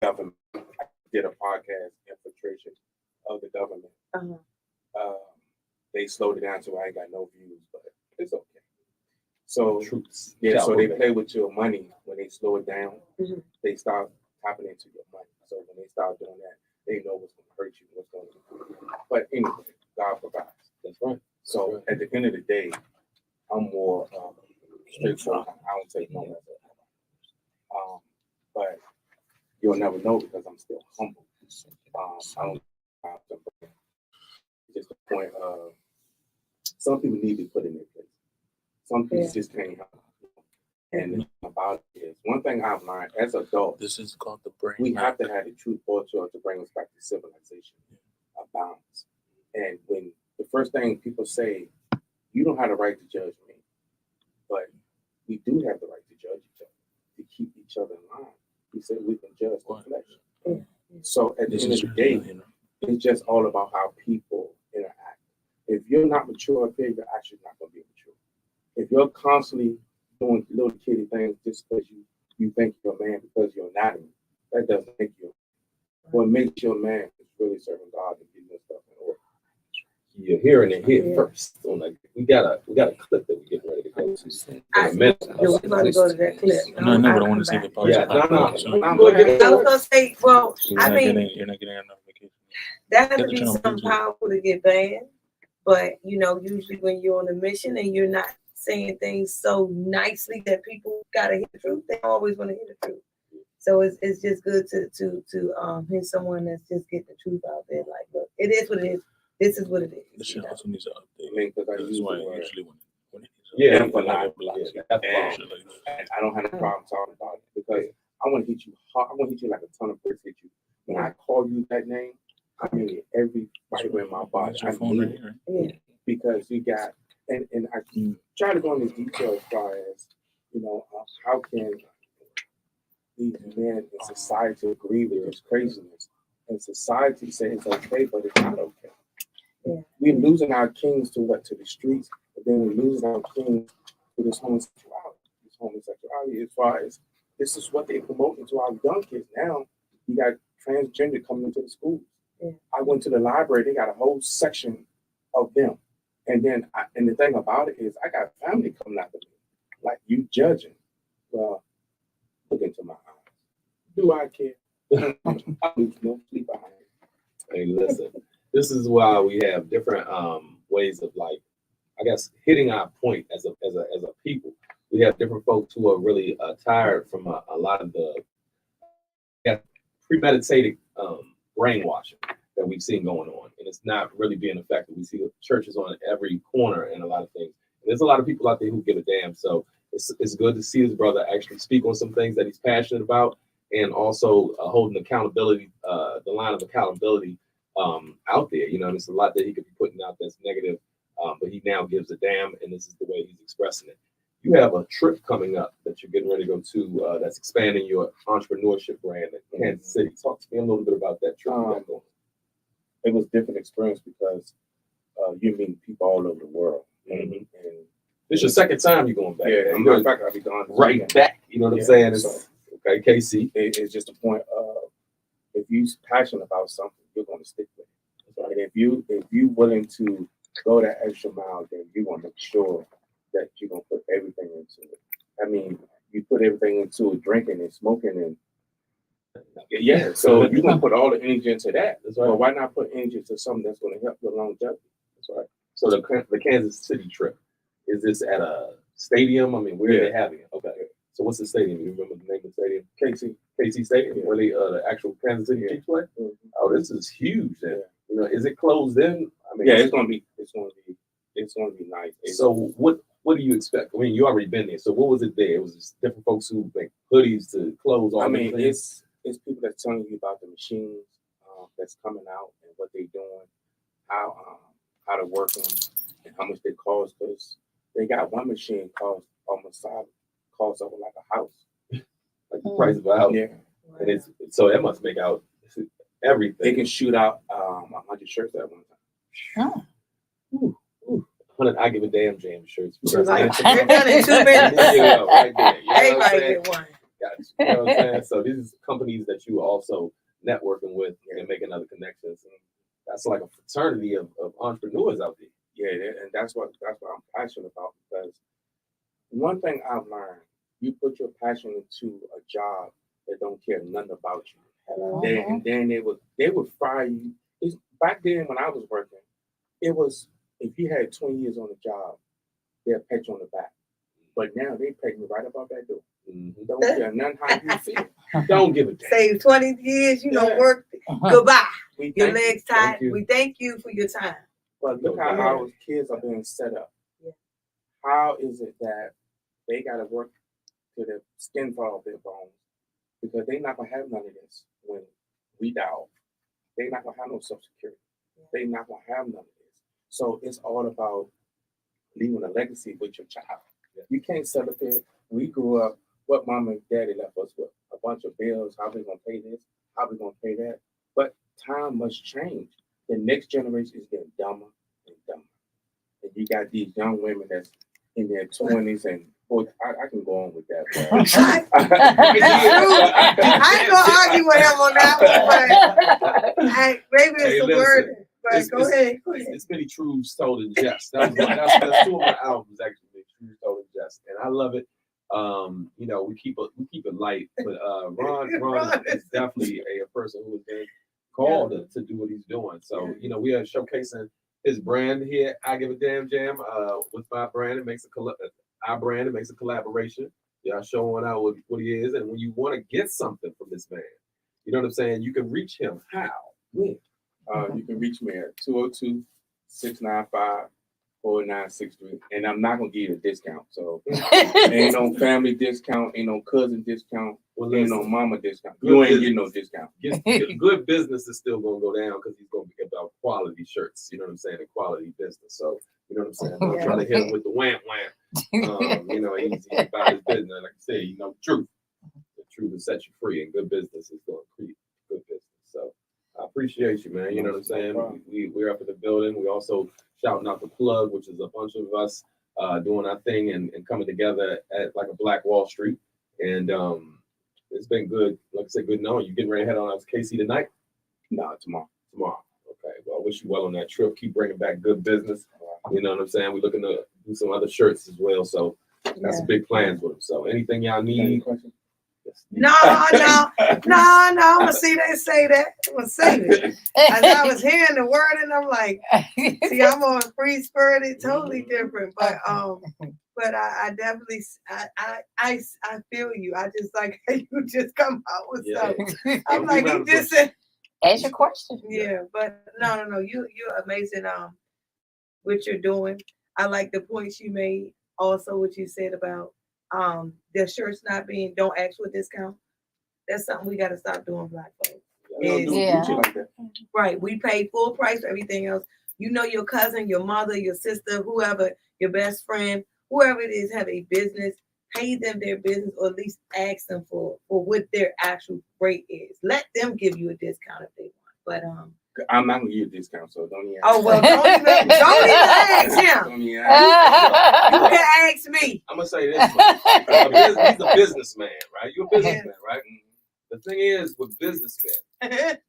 government. I did a podcast, Infiltration of the Government. They slowed it down so I ain't got no views, but it's okay. So yeah, so they play with your money when they slow it down. Mm-hmm. They start tapping into your money. So when they start doing that, they know what's going to hurt you, what's going to. But anyway, God provides. That's right. So at the end of the day, I'm more straightforward. I don't take no mess. But you'll never know because I'm still humble. I don't. Just the point of some people need to be put in their place. Some people just can't help. And the thing about it is, one thing I've learned as adults, This is called the brain. we have to have the truth brought to us to bring us back to civilization, a balance. And when the first thing people say, you don't have the right to judge me, but we do have the right to judge each other, to keep each other in line. He said we can judge the flesh. So at the end of the day, it's just all about how people interact. If you're not mature up here, you're actually not going to be mature. If you're constantly doing little kiddie things just because you think you're a man because you're not, that doesn't make you. What makes you a man is really serving God and getting this stuff in order. You're hearing it here first. So like we got a clip that we're getting ready to go to. We're gonna go to that clip. No, I know, but I want to see the part. Yeah, no. I was gonna say, well, I mean, you're not getting a notification. that has to be something powerful to get banned. But you know, usually when you're on a mission and you're not saying things so nicely that people gotta hear the truth, they always want to hear the truth. So it's just good to hear someone that's just getting the truth out there. Like, look, it is what it is. This is what it is. This shit also needs to update. I mean, because I This use is why the word. usually when Yeah, And for life. yeah, And I don't have a problem talking about it because I want to hit you hard. I want to hit you like a ton of bricks hit you. When I call you that name, I mean it every fiber in my body. That's your phone right here. Yeah. Because you got, and I try to go into detail as far as, you know, how can these men in society agree with this craziness? And society says it's okay, but it's not okay. Yeah. We're losing our kings to what? To the streets, but then we're losing our kings to this homosexuality. This homosexuality, as far as this is what they promoting to our young kids now. You got transgender coming into the schools. Yeah. I went to the library; they got a whole section of them. And then, and the thing about it is, I got family coming after me, like you judging. Well, look into my eyes. Do I care? I lose no sleep behind it. Hey, listen, this is why we have different ways of, like, I guess, hitting our point as a people. We have different folks who are really tired from a lot of the premeditated brainwashing that we've seen going on, and it's not really being effective. We see churches on every corner and a lot of things. And there's a lot of people out there who give a damn. So it's good to see his brother actually speak on some things that he's passionate about, and also holding accountability, the line of accountability out there. You know, there's a lot that he could be putting out that's negative, but he now gives a damn, and this is the way he's expressing it. You have a trip coming up that you're getting ready to go to that's expanding your entrepreneurship brand in Kansas City. Talk to me a little bit about that trip. It was a different experience because you meet people all over the world. Mm-hmm. And this is your second time you're going back. Yeah, I'm matter of fact, I'll be gone right back. You know what I'm saying? It's, so okay, KC. it's just a point of if you're passionate about something, you're going to stick with it. Right? If you willing to go that extra mile, then you want to make sure that you're gonna put everything into it. I mean, you put everything into drinking and smoking and yeah. So you're gonna put all the energy into that. That's right. Well, why not put energy into something that's gonna help your longevity? That's right. So the Kansas City trip, is this at a stadium? I mean, where are they having it? Okay. So what's the stadium? You remember the name of the stadium? KC Stadium, where they the actual Kansas City Chiefs play? Mm-hmm. Oh, this is huge. Then. You know, is it closed in? I mean, yeah, it's gonna be nice. So what do you expect? I mean, you already been there. So what was it there? It was just different folks who make hoodies to clothes. All I mean, it's people that's telling you about the machines that's coming out and what they're doing, how to work them, and how much they cost. Because they got one machine cost over like a house, like the price of a house. Yeah, and it's so that must make out everything. They can shoot out 100 shirts at one time. Oh. 100 I give a damn jam shirts. Like, they're done in 2 minutes. Right there. You know Everybody get one. Gotcha. You know what I'm saying? So these are companies that you are also networking with and making other connections. And that's like a fraternity of entrepreneurs out there. Yeah, and that's what I'm passionate about, because one thing I've learned, you put your passion into a job that don't care nothing about you. And then they would fire you. Back then when I was working, it was if you had 20 years on the job, they'll pat you on the back. But now they pat me right above that door. Mm-hmm. Don't care nothing how you feel. Don't give a damn. Save 20 years, you know, work. Goodbye. Your legs tied. You. We thank you for your time. But look how our kids are being set up. Yeah. How is it that they got to work to their skin fall off their bones? Because they're not going to have none of this when we die off. They're not going to have no Social Security. They're not going to have none of this. So it's all about leaving a legacy with your child. You can't set up there. We grew up what mama and daddy left us with, a bunch of bills, how we gonna pay this, how we gonna pay that. But time must change. The next generation is getting dumber and dumber. And you got these young women that's in their 20s and 40s. I can go on with that. I ain't gonna argue with him on that one, but maybe it's the word. But go ahead. It's many truths told in jest. That's two of my albums actually, truths told in jest, and I love it. You know, we keep it light, but Ron is definitely a person who has been called to do what he's doing. So you know, we are showcasing his brand here. I Give a Damn Jam with my brand. It makes our brand. It makes a collaboration. Yeah, showing out what he is, and when you want to get something from this man, you know what I'm saying. You can reach him. How? When? You can reach me at 202-695-4963, and I'm not gonna give you a discount. So ain't no family discount, ain't no cousin discount, ain't no mama discount. You ain't getting no discount. Good business is still gonna go down because he's gonna be about quality shirts. You know what I'm saying? And quality business. So you know what I'm saying. Don't try to hit him with the wham. You know, he's about his business. Like I say, you know, truth. The truth will set you free, and good business is gonna create good business. So. I appreciate you, man. You know what I'm saying? We're up in the building. We also shouting out the plug, which is a bunch of us doing our thing and coming together at like a Black Wall Street. And it's been good. Like I said, good knowing you. Getting ready to head on out to KC tonight? No, tomorrow. Okay. Well, I wish you well on that trip. Keep bringing back good business. You know what I'm saying? We're looking to do some other shirts as well. So that's big plans with them. So anything y'all need. No. I'm gonna see they say that. I'm gonna say it. As I was hearing the word, and I'm like, see, I'm on free spirited, totally different. But I definitely I feel you. I just like how you just come out with stuff. I'm like, you just said. Ask your question. Yeah, but no. You're amazing. What you're doing. I like the points you made. Also, what you said about the shirts not being, don't ask for a discount. That's something we got to stop doing, Black folks. Right, we pay full price for everything else. You know, your cousin, your mother, your sister, whoever, your best friend, whoever it is, have a business. Pay them their business, or at least ask them for what their actual rate is. Let them give you a discount if they want. But I'm not gonna give you a discount, so don't even. Oh well, don't even ask him. Don't even ask him. You can ask me. I'm gonna say this: he's a businessman, right? You're a businessman, right? The thing is, with businessmen,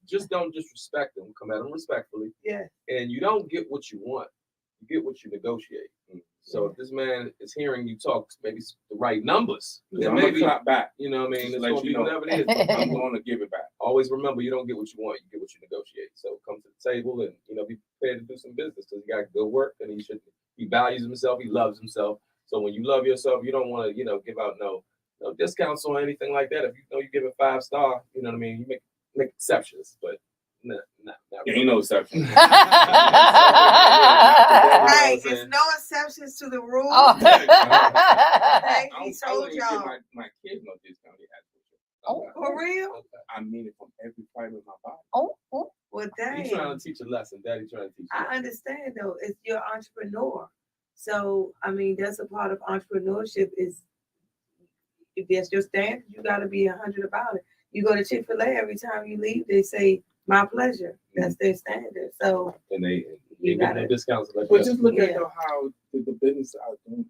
just don't disrespect them. Come at them respectfully. Yeah. And you don't get what you want; you get what you negotiate. So if this man is hearing you talk maybe the right numbers, then maybe clap back. You know what I mean? It's let gonna you be know. whatever it is. I'm going to give it back. Always remember, you don't get what you want, you get what you negotiate. So come to the table and be prepared to do some business because he got good work and he values himself, he loves himself. So when you love yourself, you don't want to give out no discounts or anything like that. If you know you give it 5-star, you know what I mean. You make exceptions, but. No, ain't no exception. Right, there's no exceptions to the rule. He told y'all. My kids no discount. For real? I mean it from every fiber of my body. Well, dang. He's trying to teach a lesson. Daddy trying to teach. I understand though. It's your entrepreneur. So I mean, that's a part of entrepreneurship. Is if that's your standard, you got to be 100 about it. You go to Chick-fil-A, every time you leave, they say, "My pleasure." That's their standard. So and they get no discounts. But just look at how the business are doing.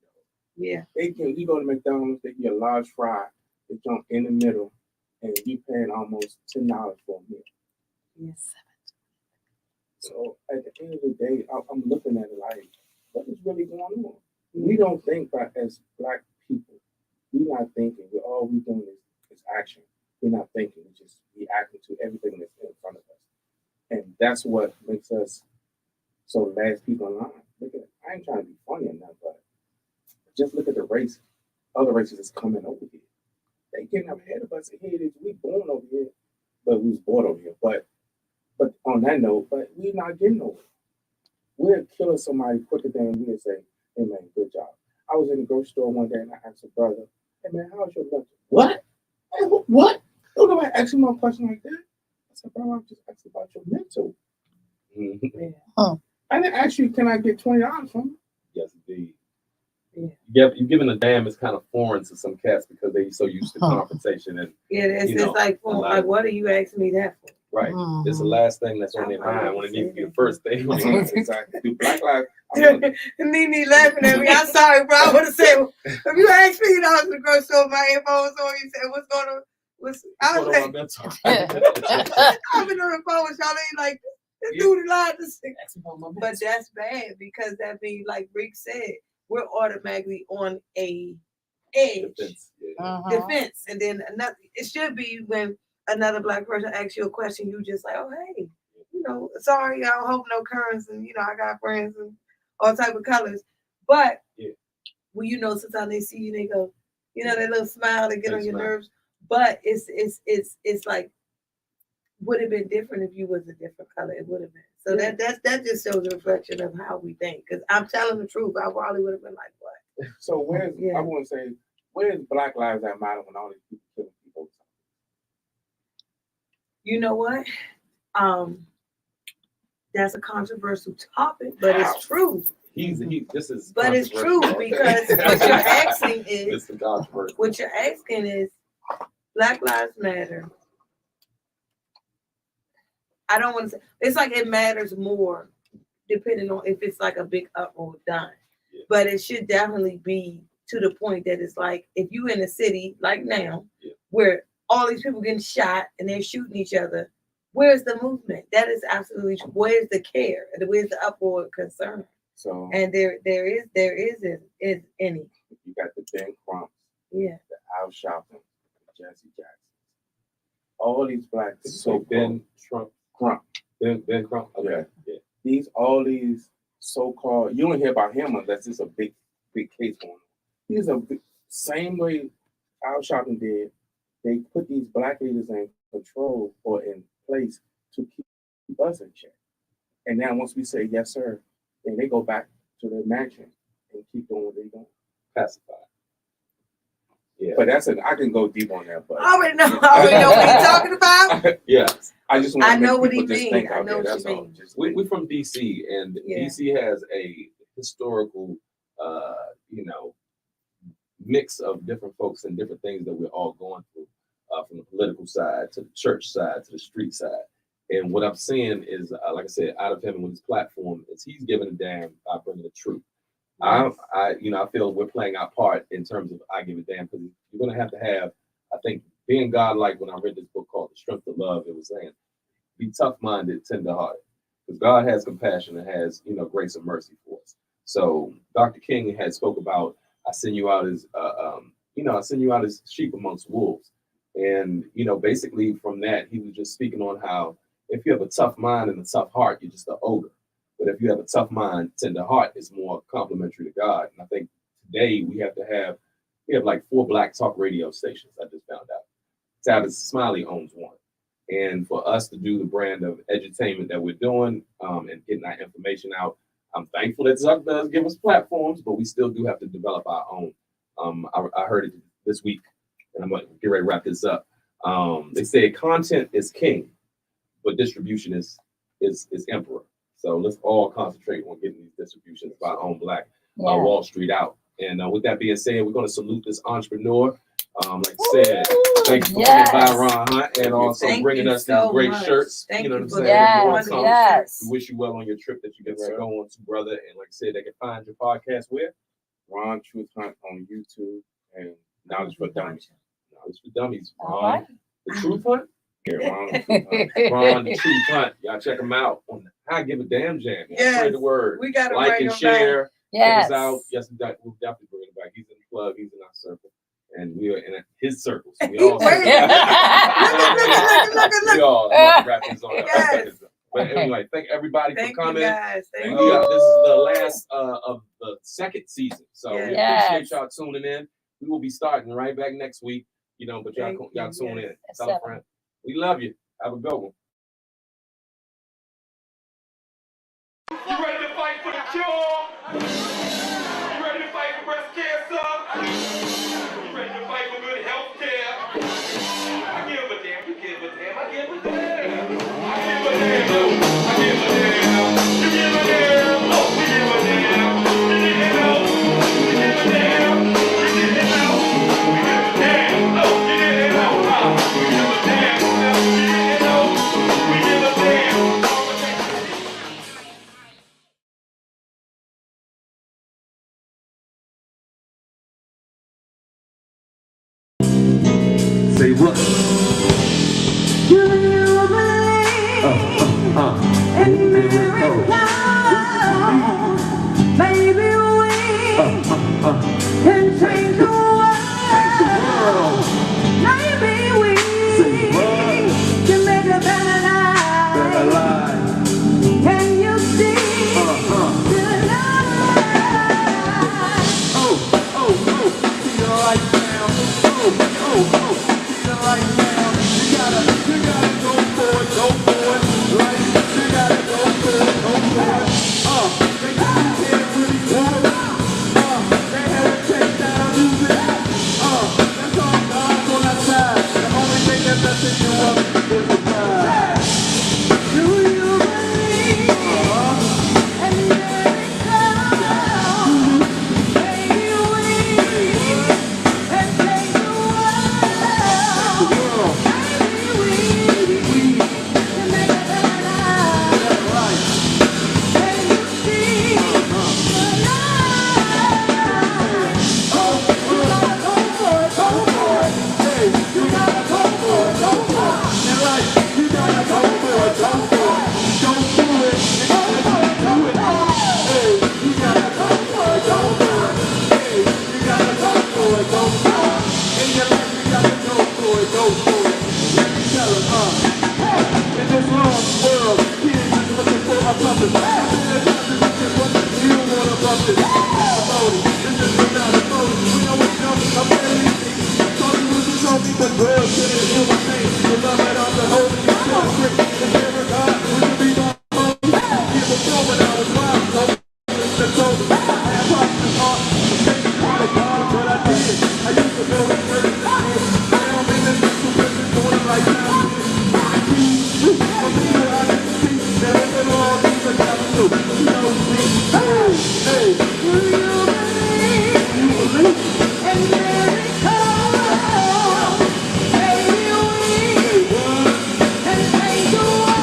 Yeah. You go to McDonald's, they get a large fry, they jump in the middle, and you paying almost $10 for a meal. Yes. So at the end of the day, I'm looking at it like, what is really going on? We don't think that as Black people. We're not thinking. All we're doing is action. We're not thinking. We acting to everything that's in front of us. And that's what makes us so last people in line. Look at it. I ain't trying to be funny or nothing, but just look at the race. Other races that's coming over here. They getting up ahead of us. Here it is. We born over here, but we was born over here. But on that note, we're not getting over it. We're killing somebody quicker than we'll say, "Hey man, good job." I was in the grocery store one day and I asked a brother, "Hey man, how's your mental?" What? Hey, what? Don't nobody ask you no question like that. I said, "Bro, I'm just asking about your mental." I didn't ask you, "Can I get $20 from you?" Yes, indeed. You're giving a damn is kind of foreign to some cats because they're so used to confrontation and it's just like, what are you asking me that for? right. It's the last thing that's on their mind when it needs to be the first thing. Exactly. Do Black Lives. Nene laughing at me. I'm sorry, bro. I would have said, if you asked me, I was in the grocery store, my headphones on. You said, what's going on? I was like, I've been on the phone with Charlene like, this dude lied to say. But that's bad because that means, like Rick said, we're automatically on a edge, defense. And then another, it should be when another Black person asks you a question, you just like, oh, hey, sorry, I don't hope no currents, and I got friends and all type of colors. But well, sometimes they see you, they go, that little smile, they get on your nerves. But it's like, would have been different if you was a different color. It would have been. So that just shows a reflection of how we think. Because I'm telling the truth, I probably would have been like, what? So I want to say, where's Black Lives That Matter when all these people killing people? You know what? That's a controversial topic, but it's true. But it's true because what you're asking is, Black Lives Matter. I don't want to say, it's like it matters more depending on if it's like a big up or down. But it should definitely be to the point that it's like, if you in a city like now, where all these people getting shot and they're shooting each other, where's the movement? That is absolutely true. Where's the care? Where's the upward concern? So and there is any. You got the Ben Crumps, the Al Sharpton, Jesse Jackson, all these blacks. So Ben Crump. Ben Crump. Okay. Yeah. All these so-called, you don't hear about him unless it's a big case going on. He's same way Al Sharpton did. They put these black leaders in control or in place to keep us in check. And now once we say yes, sir, then they go back to their mansion and keep doing what they're doing. Pacified. Yeah. But I can go deep on that. But I already know what you're talking about. Yeah. I just want to know what he means. I know what you mean. We're from DC, and DC has a historical, mix of different folks and different things that we're all going through, from the political side to the church side to the street side. And what I'm seeing is, like I said, out of him with his platform, is he's giving a damn about bringing the truth. I feel we're playing our part in terms of I give a damn, because you're going to have, I think, being godlike. When I read this book called The Strength of Love, it was saying, be tough-minded, tender-hearted, because God has compassion and has, grace and mercy for us. So Dr. King had spoke about, I send you out as, I send you out as sheep amongst wolves. And, basically from that, he was just speaking on how if you have a tough mind and a tough heart, you're just an ogre. But if you have a tough mind, tender heart, it's more complimentary to God. And I think today we have like 4 black talk radio stations. I just found out. Tavis Smiley owns one. And for us to do the brand of edutainment that we're doing and getting our information out, I'm thankful that Zuck does give us platforms, but we still do have to develop our own. I heard it this week, and I'm going to get ready to wrap this up. They say content is king, but distribution is emperor. So let's all concentrate on getting these distributions by our own Black Wall Street out. And with that being said, we're going to salute this entrepreneur. Like I said, thank you for coming by, Ron Hunt, and also bringing us these great shirts. You know what I'm saying? Yes. We wish you well on your trip that you get to go on to, brother. And like I said, they can find your podcast where? Ron Truth Hunt on YouTube and Knowledge for Dummies. Knowledge for Dummies. Ron, the Truth Hunt? Yeah, Ron the Truth Hunt. Ron the Truth Hunt. Y'all check him out on the I Give a Damn Jam. Spread the word. We got to like and share. Yes. Check us out. Yes, we'll definitely bring it back. He's in the club. He's in our circle. And we are in his circles. We all look. We all wrap this on. Yes. But anyway, thank everybody for coming. You guys. Thank you. This is the last of the second season. So we appreciate y'all tuning in. We will be starting right back next week. But y'all tune in. Tell a friend. We love you. Have a good one. You ready to fight for the cure? You ready to fight for breast cancer? You ready to fight for good health care? I give a damn, you give a damn, I give a damn. I give a damn, I give a damn. You give a damn, oh, we give a damn. You give a damn, Say what? Do you believe in miracles? Maybe we can change the world. Maybe we can make a better life. Can you see the light? See the light now. See the light now. You gotta go for it, Light, you gotta go for it, They can't really want it. They had to take down music. That's all God's on that side. The only thing that's messing you up is the pride. Do you believe in miracles? Maybe we can change the world. Maybe we can make a better life. Can you see the light? You gotta go for it, go for it. Hey, You gotta go for it, go for it. that light, you gotta go for it, Don't do it. You gotta do it. Hey, you gotta go for it, Hey, you gotta go for it, In your life, you gotta go for it, Let me tell them, in this long world, kids is looking for a puppet. You don't want a puppet. This is not a phone. We know what's coming. I'm ready. Thought you was a trophy, but girl, couldn't heal my name. You love it off the whole thing. It's quick. It's never God. We could be gone. Give a flow when I was wild. So, it's over. I had problems with heart. Maybe quite a God, but I did. I used to go and work. Now I'm in the mental prison, going like now. I'm here, I didn't see. There is a law, these are capital. You know me. Hey. Do you believe in miracles? Maybe we can change the world.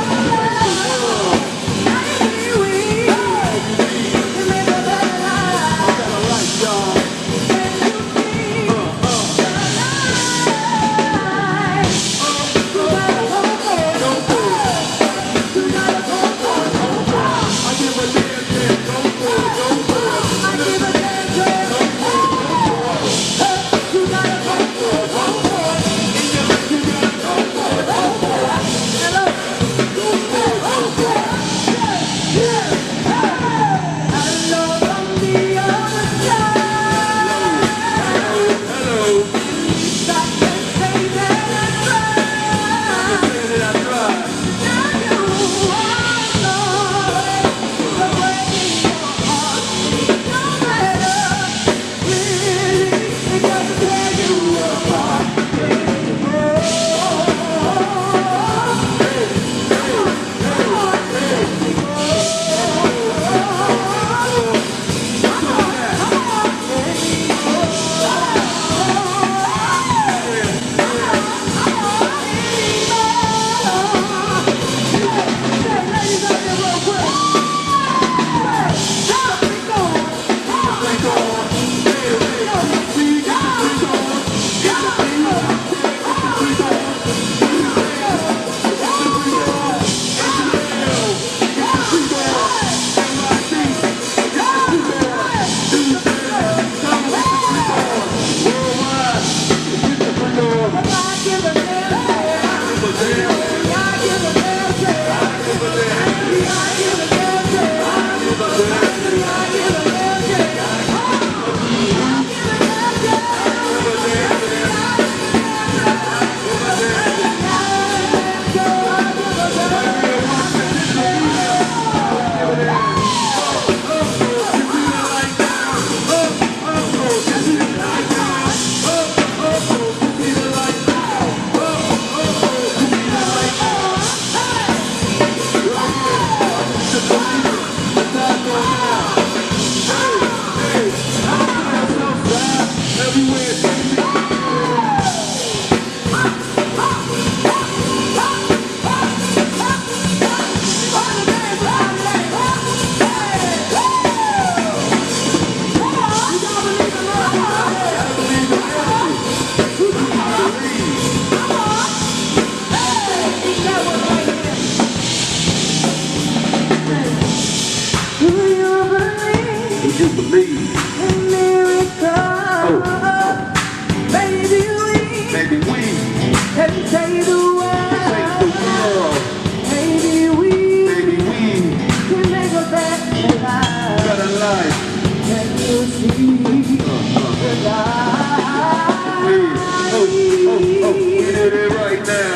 Let's take the world. Maybe we can make a better life. Can you see the light? We did it right now.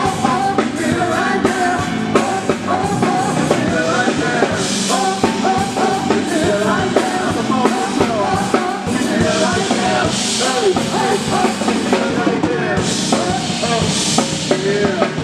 We did it right now. We did it right now. We did it right now. We did it right now. Come on, we did it right now. We did it right now. Yeah.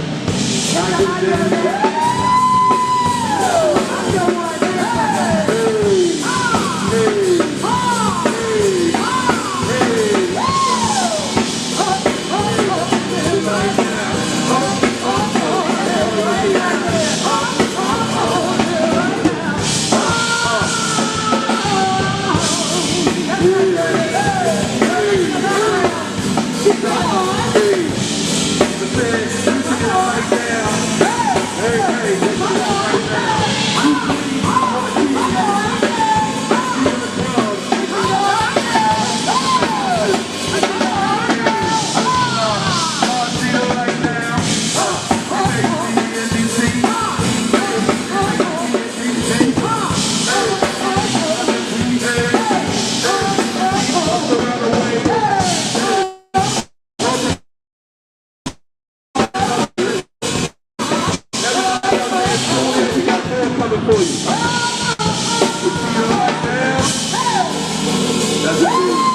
That's it.